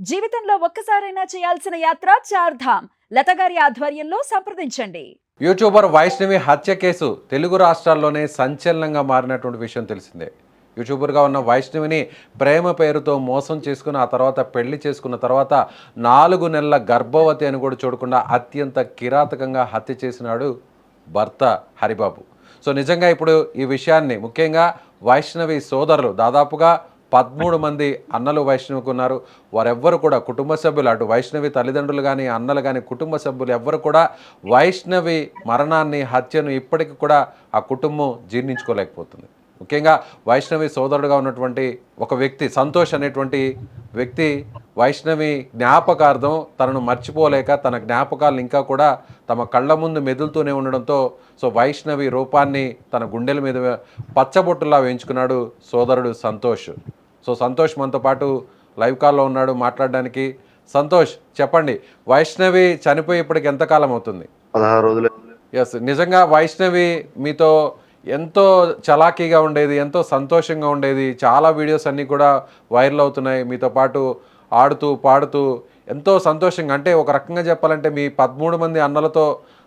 జీవితంలో ఒక్కసారైనా చేయాల్సిన యాత్ర చార్ధామ్. లతగారి ఆధ్వర్యంలో సంప్రదించండి. యూట్యూబర్ వైష్ణవి హత్య కేసు తెలుగు రాష్ట్రాల్లోనే సంచలనంగా మారినటువంటి విషయం తెలిసిందే. యూట్యూబర్గా ఉన్న వైష్ణవిని ప్రేమ పేరుతో మోసం చేసుకుని ఆ తర్వాత పెళ్లి చేసుకున్న తర్వాత 4 నెలల గర్భవతి అని కూడా చూడకుండా అత్యంత కిరాతకంగా హత్య చేసినాడు భర్త హరిబాబు. సో నిజంగా ఇప్పుడు ఈ విషయాన్ని ముఖ్యంగా వైష్ణవి సోదరులు దాదాపుగా 13 మంది అన్నలు వైష్ణవికి ఉన్నారు. వారెవ్వరు కూడా కుటుంబ సభ్యులు, అటు వైష్ణవి తల్లిదండ్రులు కానీ అన్నలు కానీ కుటుంబ సభ్యులు ఎవ్వరు కూడా వైష్ణవి మరణాన్ని హత్యను ఇప్పటికి కూడా ఆ కుటుంబం జీర్ణించుకోలేకపోతుంది. ముఖ్యంగా వైష్ణవి సోదరుడుగా ఉన్నటువంటి ఒక వ్యక్తి సంతోష్ అనేటువంటి వ్యక్తి వైష్ణవి జ్ఞాపకార్థం తనను మర్చిపోలేక తన జ్ఞాపకాలను ఇంకా కూడా తమ కళ్ళ ముందు మెదులుతూనే ఉండడంతో సో వైష్ణవి రూపాన్ని తన గుండెల మీద పచ్చబొట్టులా వేయించుకున్నాడు సోదరుడు సంతోష్. సో సంతోష్ మనతో పాటు లైవ్ కాల్లో ఉన్నాడు మాట్లాడడానికి. సంతోష్, చెప్పండి, వైష్ణవి చనిపోయి ఇప్పటికి ఎంతకాలం అవుతుంది? 16 రోజులు. ఎస్, నిజంగా వైష్ణవి మీతో ఎంతో చలాకీగా ఉండేది, ఎంతో సంతోషంగా ఉండేది. చాలా వీడియోస్ అన్నీ కూడా వైరల్ అవుతున్నాయి. మీతో పాటు ఆడుతూ పాడుతూ ఎంతో సంతోషంగా, అంటే ఒక రకంగా చెప్పాలంటే మీ 13 మంది అన్నలతో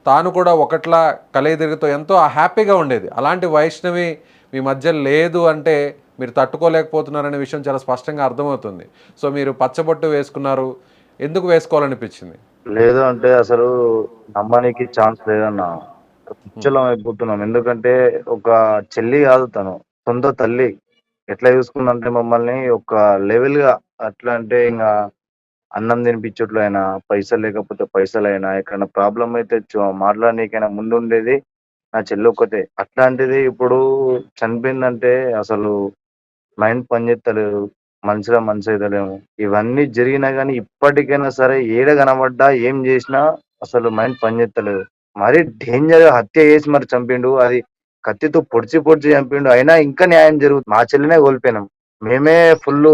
తాను కూడా ఒకట్లా కలియదిరుగుతూ ఎంతో హ్యాపీగా ఉండేది. అలాంటి వైష్ణవి మీ మధ్య లేదు అంటే మీరు తట్టుకోలేకపోతున్నారనే విషయం చాలా స్పష్టంగా అర్థమవుతుంది. సో మీరు పచ్చబొట్టు వేసుకున్నారు, ఎందుకు వేసుకోవాలనిపించింది? లేదు అంటే అసలు నమ్మడానికి ఛాన్స్ లేదన్న. పిచ్చలం అయిపోతున్నాం. ఎందుకంటే ఒక చెల్లి కాదు, తను సొంత తల్లి. ఎట్లా చూసుకుందంటే మమ్మల్ని ఒక లెవెల్ గా, అట్లా అంటే ఇంకా అన్నం తినిపించట్లు అయినా, పైసలు లేకపోతే పైసలైనా, ఎక్కడైనా ప్రాబ్లం అయితే మాట్లాడనీకైనా ముందు ఉండేది నా చెల్లి ఒక్కతే. అట్లాంటిది ఇప్పుడు చనిపోయిందంటే అసలు మైండ్ పనిచేస్తలేదు, మనిషిలో మనిషి అయితలేము. ఇవన్నీ జరిగినా కానీ ఇప్పటికైనా సరే ఏడ కనబడ్డా ఏం చేసినా అసలు మైండ్ పనిచేస్తలేదు. మరీ డేంజర్ గా హత్య చేసి మరి చంపిండు. అది కత్తితో పొడిచి పొడిచి చంపిండు. అయినా ఇంకా న్యాయం జరుగుతుంది. మా చెల్లినే కోల్పోయినాం. మేమే ఫుల్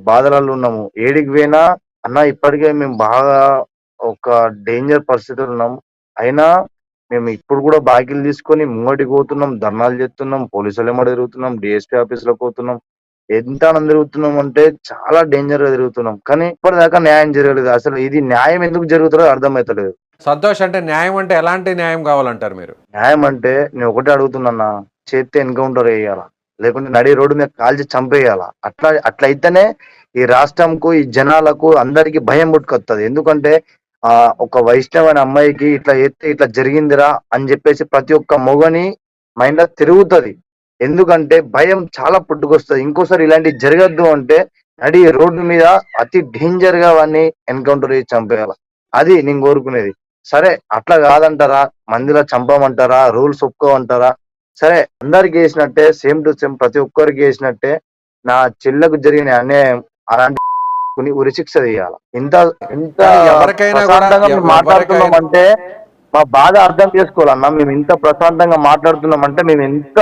బాధలలో ఉన్నాము. ఏడికి పోయినా అన్న ఇప్పటికే మేము బాగా ఒక డేంజర్ పరిస్థితులు ఉన్నాం. అయినా మేము ఇప్పుడు కూడా బాకీలు తీసుకొని ముంగటికి పోతున్నాం, ధర్నాలు చేస్తున్నాం, పోలీసులు ఏమో తిరుగుతున్నాం, డిఎస్పీ ఆఫీసులకు పోతున్నాం. ఎంత తిరుగుతున్నాం అంటే చాలా డేంజర్ గా తిరుగుతున్నాం. కానీ ఇప్పటిదాకా న్యాయం జరగలేదు. అసలు ఇది న్యాయం ఎందుకు జరుగుతుందో అర్థమవుతలేదు. సంతోష్, అంటే న్యాయం అంటే ఎలాంటి న్యాయం కావాలంటారు మీరు? న్యాయం అంటే నేను ఒకటే అడుగుతున్నా, చేస్తే ఎన్కౌంటర్ వేయాలా, లేకుంటే నడి రోడ్డు మీద కాల్చి చంపేయాలా. అట్లయితేనే ఈ రాష్ట్రంకు, ఈ జనాలకు అందరికి భయం పుట్టుకొస్తుంది. ఎందుకంటే ఒక వైష్ణవ్ అనే అమ్మాయికి ఇట్లా ఎత్తే ఇట్లా జరిగిందిరా అని చెప్పేసి ప్రతి ఒక్క మొగని మైండ్ లో తిరుగుతుంది. ఎందుకంటే భయం చాలా పుట్టుకొస్తుంది. ఇంకోసారి ఇలాంటివి జరగద్దు అంటే నడి రోడ్డు మీద అతి డేంజర్ గా వాడిని ఎన్కౌంటర్ చేసి చంపేయాలి. అది నేను కోరుకునేది. సరే అట్లా కాదంటారా, మందిలో చంపమంటారా, రూల్స్ ఒప్పుకోమంటారా? సరే అందరికి వేసినట్టే, సేమ్ టు సేమ్ ప్రతి ఒక్కరికి వేసినట్టే నా చెల్లకు జరిగిన అన్యాయం అలాంటి ఉరిశిక్ష తీయాలి. ఇంత ఇంత ఎవరికైనా కూడా ప్రశాంతంగా మేము మాట్లాడుతున్నాం అంటే మా బాధ అర్థం చేసుకోవాలన్నా. మేము ఇంత ప్రశాంతంగా మాట్లాడుతున్నాం అంటే మేము ఎంత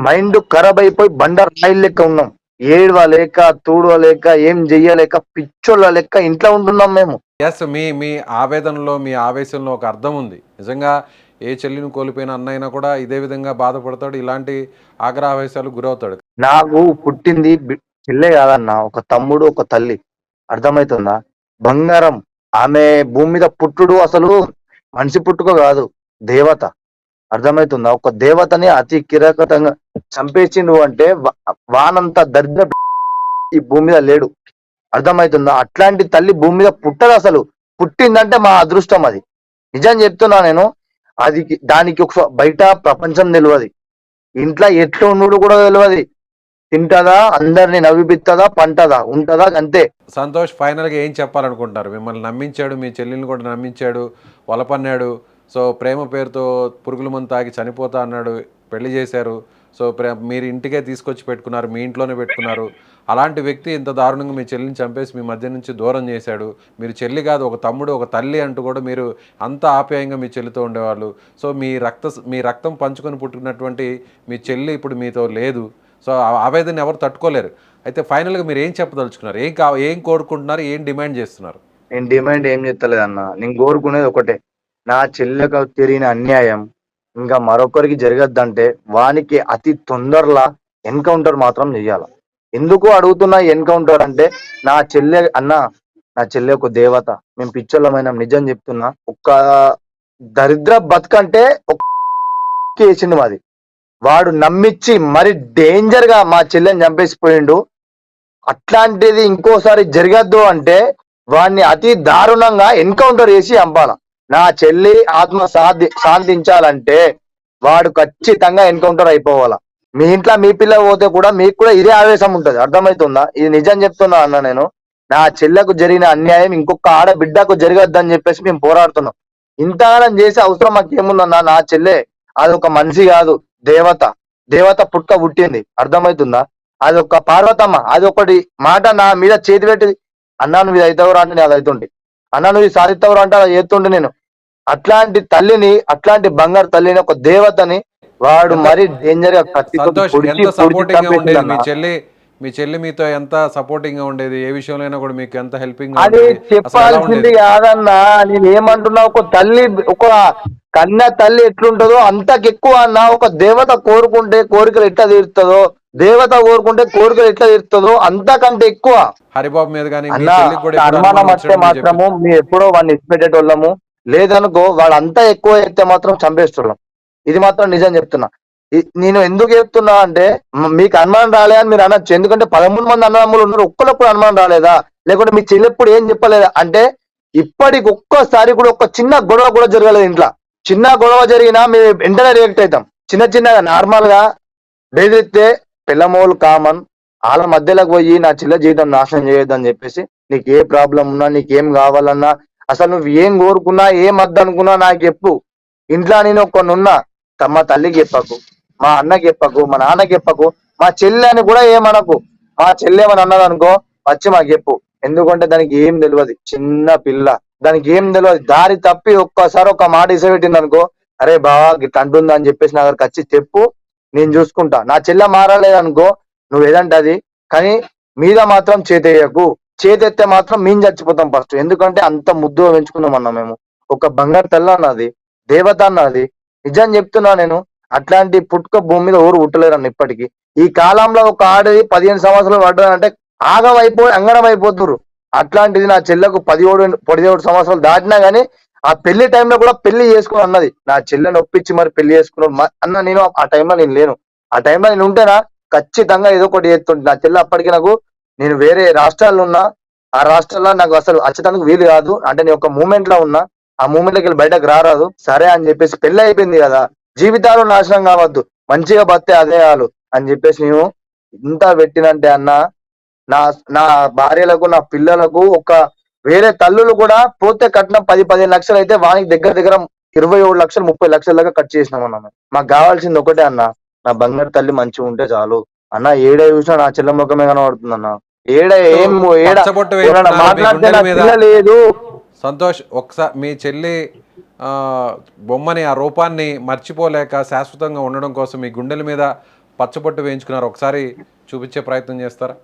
మైండ్ ఖరాబ్ అయిపోయి బండర్ రాయిల్ లెక్క ఉన్నాం. ఏడవలేక, తూడవలేక, ఏం చెయ్యలేక, పిచ్చోళ్ళ లెక్క ఇంట్లో ఉంటున్నాం మేము. ఎస్, మీ మీ ఆవేదనలో, మీ ఆవేశంలో ఒక అర్థం ఉంది. నిజంగా ఏ చెల్లిని కోల్పోయిన అన్నైనా కూడా ఇదే విధంగా బాధపడతాడు, ఇలాంటి ఆగ్రహావేశాలు గురవుతాడు. నాకు పుట్టింది చెల్లె కాదన్న, ఒక తమ్ముడు, ఒక తల్లి. అర్థమవుతుందా? బంగారం. ఆమె భూమి మీద పుట్టుడు అసలు మనిషి పుట్టుక కాదు, దేవత. అర్థమవుతుందా? ఒక దేవతని అతి కిరాతకంగా చంపేసిండు అంటే వానంత దరిద్ర ఈ భూమి మీద లేడు. అర్థమవుతుందా? అట్లాంటి తల్లి భూమి మీద పుట్టదు. అసలు పుట్టిందంటే మా అదృష్టం. అది నిజం చెప్తున్నా నేను. అది దానికి ఒక బయట ప్రపంచం తెలియదు, ఇంట్లో ఎట్లా ఉండు కూడా తెలియదు. తింటదా, అందరిని నవ్విపిస్తుందా, పంటదా, ఉంటదా, అంతే. సంతోష్, ఫైనల్గా ఏం చెప్పాలనుకుంటున్నారు? మిమ్మల్ని నమ్మించాడు, మీ చెల్లిని కూడా నమ్మించాడు, వలపన్నాడు. సో ప్రేమ పేరుతో పురుగుల మందు తాగి చనిపోతా అన్నాడు, పెళ్లి చేశారు. సో మీరు ఇంటికే తీసుకొచ్చి పెట్టుకున్నారు, మీ ఇంట్లోనే పెట్టుకున్నారు. అలాంటి వ్యక్తి ఇంత దారుణంగా మీ చెల్లిని చంపేసి మీ మధ్య నుంచి దూరం చేశాడు. మీరు చెల్లి కాదు, ఒక తమ్ముడు, ఒక తల్లి అంటూ కూడా మీరు అంత ఆప్యాయంగా మీ చెల్లితో ఉండేవాళ్ళు. సో మీ రక్తం పంచుకొని పుట్టినటువంటి మీ చెల్లి ఇప్పుడు మీతో లేదు. సో ఆవేదన ఎవరు తట్టుకోలేరు. అయితే ఫైనల్గా మీరు ఏం చెప్పదలుచుకున్నారు? ఏం కోరుకుంటున్నారు? ఏం డిమాండ్ చేస్తున్నారు? నేను డిమాండ్ ఏం చేస్తలేదన్న. నేను కోరుకునేది ఒకటే, నా చెల్లెకు జరిగిన అన్యాయం ఇంకా మరొకరికి జరగద్దంటే వానికి అతి తొందరలా ఎన్కౌంటర్ మాత్రం చెయ్యాల. ఎందుకు అడుగుతున్నా ఎన్కౌంటర్ అంటే నా చెల్లె అన్న, నా చెల్లె ఒక దేవత. మేము పిచ్చోళ్ళమైన నిజం చెప్తున్నా. ఒక్క దరిద్ర బతుకంటే వేసిండు మాది. వాడు నమ్మిచ్చి మరి డేంజర్ గా మా చెల్లెని చంపేసిపోయిండు. అట్లాంటిది ఇంకోసారి జరగద్దు అంటే వాడిని అతి దారుణంగా ఎన్కౌంటర్ చేసి చంపాల. నా చెల్లి ఆత్మ శాంతించాలంటే వాడు ఖచ్చితంగా ఎన్కౌంటర్ అయిపోవాలా. మీ ఇంట్లో మీ పిల్ల పోతే కూడా మీకు కూడా ఇదే ఆవేశం ఉంటది. అర్థమవుతుందా? ఇది నిజం చెప్తున్నా అన్న నేను. నా చెల్లెకు జరిగిన అన్యాయం ఇంకొక ఆడబిడ్డకు జరగద్దని చెప్పేసి మేము పోరాడుతున్నాం. ఇంతగానం చేసే అవసరం మాకు ఏముందన్నా? నా చెల్లె అది ఒక మనిషి కాదు, దేవత. దేవత పుట్టింది. అర్థమవుతుందా? అది ఒక పార్వతమ్మ. అది ఒకటి మాట నా మీద చేతి పెట్టి అన్నా నువ్వు ఇది అవుతావురా అంటే నేను అది అవుతుండే, అన్నా నువ్వు ఇది సాధిస్తావురా అంటే అలా చేస్తుండే నేను. అట్లాంటి తల్లిని, అట్లాంటి బంగారు తల్లిని, ఒక దేవతని వాడు మరి డేంజర్ గా కత్తితో సంతోష్, పొడిచి ఎంత పొడిచి సపోర్టింగ్ గా ఉండేది చంపేసిందన్న. మీ చెల్లి మీతో ఎంత సపోర్టింగ్ గా ఉండేది? ఏ విషయంలో కూడా మీకు ఎంత హెల్పింగ్ గా అది ఉండేది? అసలు ఎలా చెప్పాల్సింది ఉండేది? కాదన్నా. నేను ఏమంటున్నా, ఒక తల్లి, ఒక కన్న తల్లి ఎట్లుంటుందో అంతకెక్కువ అన్న. ఒక దేవత కోరుకుంటే కోరికలు ఎట్లా తీరుతుందో, దేవత కోరుకుంటే కోరికలు ఎట్లా తీరుతుందో అంతకంటే ఎక్కువ హరిబాబు మీద కానీ మీ అన్న. చెల్లికి కూడా ఎప్పుడు అనుమానం అనుమానం వస్తే వచ్చినట్టు మీరు మాత్రము మేము ఎప్పుడో వాడిని ఇచ్చిపెట్టేటోళ్ళము. లేదనుకో వాడు అంతా ఎక్కువ ఎత్తే మాత్రం చంపేస్తున్నాం. ఇది మాత్రం నిజం చెప్తున్నా. నేను ఎందుకు చెప్తున్నా అంటే మీకు అనుమానం రాలే అని మీరు అనొచ్చు. ఎందుకంటే 13 మంది అన్నదమ్ములు ఉన్నారు, ఒక్కళ్ళప్పుడు అనుమానం రాలేదా? లేకుంటే మీ చెల్లెప్పుడు ఏం చెప్పలేదా అంటే ఇప్పటికి ఒక్కసారి కూడా ఒక చిన్న గొడవ కూడా జరగలేదు ఇంట్లో. చిన్న గొడవ జరిగినా మేము వెంటనే రియాక్ట్ అవుతాం. చిన్న చిన్నగా నార్మల్ గా బెదిరిస్తే పిల్లమోలు కామన్. వాళ్ళ మధ్యలోకి పోయి నా చిల్ల జీవితం నాశనం చేయొద్దని చెప్పేసి, నీకు ఏ ప్రాబ్లం ఉన్నా, నీకేం కావాలన్నా, అసలు నువ్వు ఏం కోరుకున్నా, ఏం వద్దనుకున్నా నాకు చెప్పు. ఇంట్లో నేను కొన్ని ఉన్నా, మా తల్లికి చెప్పకు, మా అన్నకి చెప్పకు, మా నాన్నకి చెప్పకు, మా చెల్లి అని కూడా ఏమనకు. మా చెల్లి ఏమని అన్నది అనుకో వచ్చి మాకు చెప్పు. ఎందుకంటే దానికి ఏం తెలియదు, చిన్న పిల్ల, దానికి ఏం తెలియదు. దారి తప్పి ఒక్కసారి ఒక మాట ఇసబెట్టింది అనుకో, అరే బావా గిట్ల అంటుందా అని చెప్పేసి నా దగ్గరకు వచ్చి చెప్పు, నేను చూసుకుంటా. నా చెల్లె మారలేదనుకో నువ్వు ఏదంటే అది, కానీ మీద మాత్రం చేతేయకు. చేతెత్తే మాత్రం మేము చచ్చిపోతాం ఫస్ట్. ఎందుకంటే అంత ముద్దుగా పెంచుకున్నాం అన్న మేము. ఒక బంగారు తెల్ల అన్నది, దేవత అన్నది. నిజం చెప్తున్నా నేను. అట్లాంటి పుట్టుక భూమి మీద ఎవరు పుట్టలేరు అన్న ఇప్పటికీ. ఈ కాలంలో ఒక ఆడది 15 సంవత్సరాలు పడ్డదంటే అంగనం అయిపోతున్నారు. అట్లాంటిది నా చెల్లెకు 17 సంవత్సరాలు దాటినా గానీ ఆ పెళ్లి టైంలో కూడా పెళ్లి చేసుకుని అన్నది. నా చెల్లెని ఒప్పించి మరి పెళ్లి చేసుకున్నాడు అన్న. నేను ఆ టైంలో నేను లేను. ఆ టైంలో నేను ఉంటేనా ఖచ్చితంగా ఏదో ఒకటి చేస్తుంటే. నా చెల్లె అప్పటికి నాకు, నేను వేరే రాష్ట్రాల్లో ఉన్నా, ఆ రాష్ట్రాల్లో నాకు అసలు వచ్చేటానికి వీలు కాదు. అంటే నేను ఒక మూమెంట్ లో ఉన్నా, ఆ మూమెంట్ లోకి వెళ్ళి బయటకు రారాదు. సరే అని చెప్పేసి పెళ్లి అయిపోయింది కదా, జీవితాలు నాశనం కావద్దు, మంచిగా బతే అదే ఆలు అని చెప్పేసి నేను ఇంత పెట్టినంటే అన్న, నా నా భార్యలకు, నా పిల్లలకు, ఒక వేరే తల్లులు కూడా పోతే కట్నం 10-15 లక్షలు అయితే వానికి దగ్గర దగ్గర 27 లక్షలు 30 లక్షల దాకా ఖర్చు చేసినాం అన్న. మాకు కావాల్సింది ఒకటే అన్న, నా బంగారు తల్లి మంచిగా ఉంటే చాలు అన్న. ఏడ చూసినా నా చెల్ల ముఖమే కనబడుతుంది అన్న. ఏడ ఏం ఏడ పచ్చబొట్టు ఎవరైనా వేసుకున్నారు మీ మాట్లాడితే గుండెల నా మీద. పిల్ల లేదు. సంతోష్, ఒకసారి మీ చెల్లి ఆ, బొమ్మని, ఆ రూపాన్ని మర్చిపోలేక శాశ్వతంగా ఉండడం కోసం మీ గుండెల మీద పచ్చబొట్టు వేయించుకున్నారు. ఒకసారి చూపించే ప్రయత్నం చేస్తారా?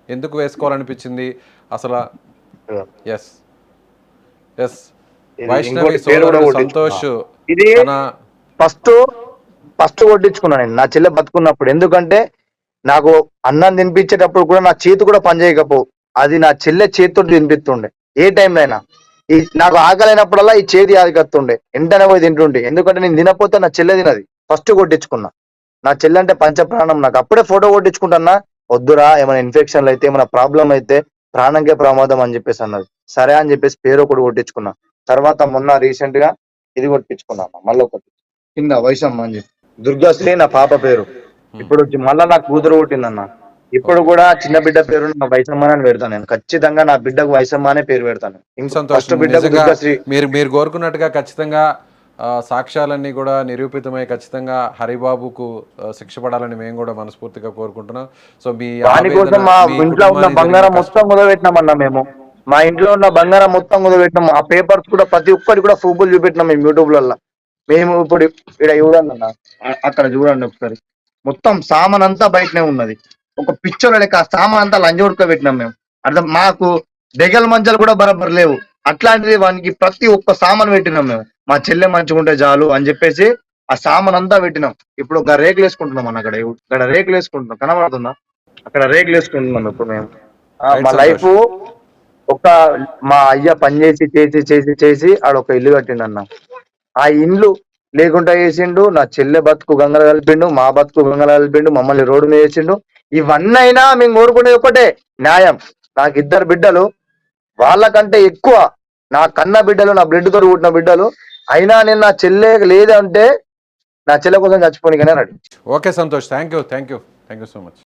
ఎందుకు వేసుకోవాలనిపించింది అసలు? ఎస్ ఎస్ ఇది వైష్ణవి ఇంకోటి పేరు కూడా సోదరుడు కొట్టించుకున్నా. సంతోష్ ఇది తన ఫస్ట్ ఫస్ట్ కొట్టించుకున్నా నేను నా చెల్లె బతుకున్నప్పుడు. ఎందుకంటే నాకు అన్నం తినిపించేటప్పుడు కూడా నా చేతి కూడా పనిచేయకపో, అది నా చెల్లె చేతితో తినిపిస్తుండే. ఏ టైంలో అయినా ఈ నాకు ఆకలినప్పుడల్లా ఈ చేతి ఆదికత్తుండే, వెంటనే పోయి తింటుండే. ఎందుకంటే నేను తినకపోతే నా చెల్లె తినది. ఫస్ట్ కొట్టించుకున్నా. నా చెల్లె అంటే పంచ ప్రాణం నాకు. అప్పుడే ఫోటో కొట్టించుకుంటున్నా, వద్దురా ఏమైనా ఇన్ఫెక్షన్లు అయితే, ఏమైనా ప్రాబ్లం అయితే ప్రాణంకే ప్రమాదం అని చెప్పేసి అన్నది. సరే అని చెప్పేసి పేరు ఒకటి కొట్టించుకున్నా. తర్వాత మొన్న రీసెంట్ గా ఇది కొట్టించుకున్నా, మళ్ళీ ఒకటి కింద వైశమ్మ అని చెప్పి, దుర్గాశ్రీ నా పాప పేరు. ఇప్పుడు మళ్ళా నా కూతురు పుట్టిందన్న. ఇప్పుడు ఓకే. కూడా చిన్న బిడ్డ పేరు నా వైశమ్మ అని పెడతాను నేను. ఖచ్చితంగా నా బిడ్డకు వైశమ్మ అనే పేరు పెడతాను. ఇంకో సంతోష్, ఫస్ట్ బిడ్డకు నిజంగా దుర్గాశ్రీ. మీరు కోరుకున్నట్టుగా ఖచ్చితంగా సాక్ష్యాలన్నీ కూడా నిరూపితమై ఖచ్చితంగా హరిబాబుకు శిక్ష పడాలని మేము కూడా మనస్ఫూర్తిగా కోరుకుంటున్నాం. సో మీ దానికోసం ఆవేదన, మా మీ ఇంట్లో ఉన్న కుటుంబానికి జరిగిన బంగారం కష్టం. మొత్తం కుదబెట్టినామన్నా మేము. మా ఇంట్లో ఉన్న బంగారం మొత్తం కుదబెట్టినాం. ఆ పేపర్స్ కూడా ప్రతి ఒక్కటి కూడా ప్రూఫ్లు చూపెట్టినాం మేము యూట్యూబ్లలో. మేము ఇప్పుడు ఇక్కడ చూడండి అన్న, అక్కడ చూడండి ఒకసారి, మొత్తం సామాన్ అంతా బయటనే ఉన్నది. ఒక పిక్చర్ లెక్క ఆ సామాన్ అంతా లంజ పెట్టినాం మేము. అర్థం, మాకు డెగల్ మంచాలు కూడా బరాబర్ లేవు. అట్లాంటిది వానికి ప్రతి ఒక్క సామాన్ పెట్టినాం మేము. మా చెల్లె మంచిగా ఉంటే చాలు అని చెప్పేసి ఆ సామాన్ అంతా పెట్టినాం. ఇప్పుడు ఒక రేకులు వేసుకుంటున్నాం అన్న. అక్కడ రేకులు వేసుకుంటున్నాం, కనబడుతుందా? అక్కడ రేకులు వేసుకుంటున్నాం ఇప్పుడు మేము. రైట్ మా సంతోష్. లైఫ్ ఒక మా అయ్య పని చేసి చేసి చేసి చేసి ఆడ ఒక ఇల్లు కట్టిండు అన్న. ఆ ఇల్లు లేకుండా చేసిండు. నా చెల్లె బతుకు గంగల కలిపిండు, మా బతుకు గంగల కలిపిండు, మమ్మల్ని రోడ్డు మీద వేసిండు. ఇవన్నీ అయినా మేము కోరుకునేది ఒకటే న్యాయం. నాకు 2 బిడ్డలు, వాళ్ళకంటే ఎక్కువ నా కన్న బిడ్డలు, నా బ్లడ్ తో పుట్టిన బిడ్డలు. అయినా నేను నా చెల్లె లేదంటే నా చెల్లె కోసం చచ్చిపోనికనే ready. Okay Santosh, thank you so much.